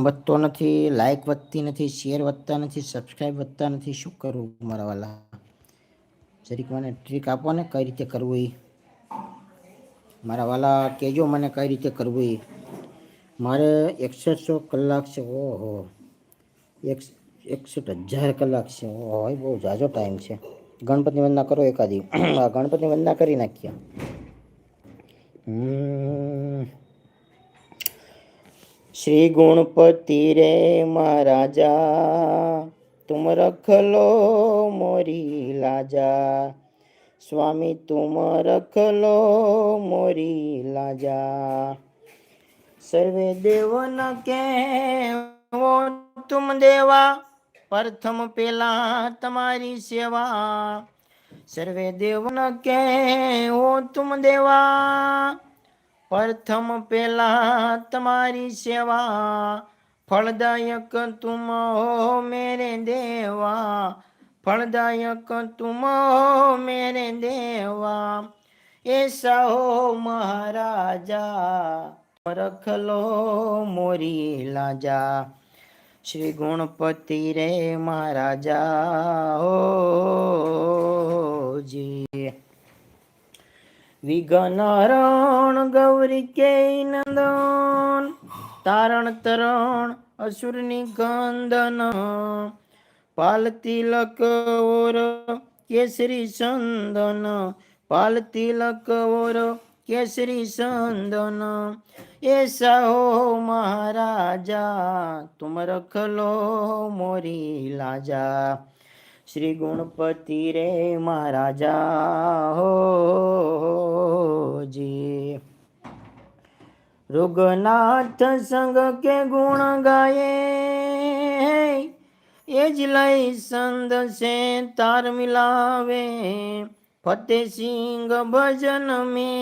વધતો નથી, લાઈક વધતી નથી, શેર વધતા નથી, સબસ્ક્રાઈબ વધતા નથી. શું કરવું મારા વાલા? જરીક મને ટ્રીક આપો ને, કઈ રીતે કરવું એ મારા વાલા કહેજો મને, કઈ રીતે કરવું એ. મારે 61 કલાક છે. ઓહો, 61,000 કલાક છે. ઓહો, બહુ ઝાઝો ટાઈમ છે. ગણપતિ વંદના કરો એકાદી. ગણપતિ વંદના કરી નાખીએ. શ્રી ગુણપતિ રે મહારાજા, तुम रख लो मोरी लाजा, स्वामी तुम रख लो मोरी लाजा। सर्वे देव न के वो तुम देवा, प्रथम पेला तुम्हारी सेवा। सर्वे देव न के वो तुम देवा, प्रथम पेला तुम्हारी सेवा। फलदायक तुम हो मेरे देवा, फलदायक तुम हो मेरे देवा। ऐसा हो महाराजा, रख लो मोरी लाजा। श्री गुणपति रे महाराजा हो जी। विघ्न हरण गौरी के नंदन, तारण तरण असुर निकंदन। पाल तिलक और केसरी चंदन, पाल तिलक और केसरी चंदन। ऐसा हो महाराजा, तुम रख लो मोरी लाजा। श्री गुणपति रे महाराजा हो जी। रुगनाथ संग के गुण गाए, एज लई संद से तार मिलावे। फतेह सिंह भजन में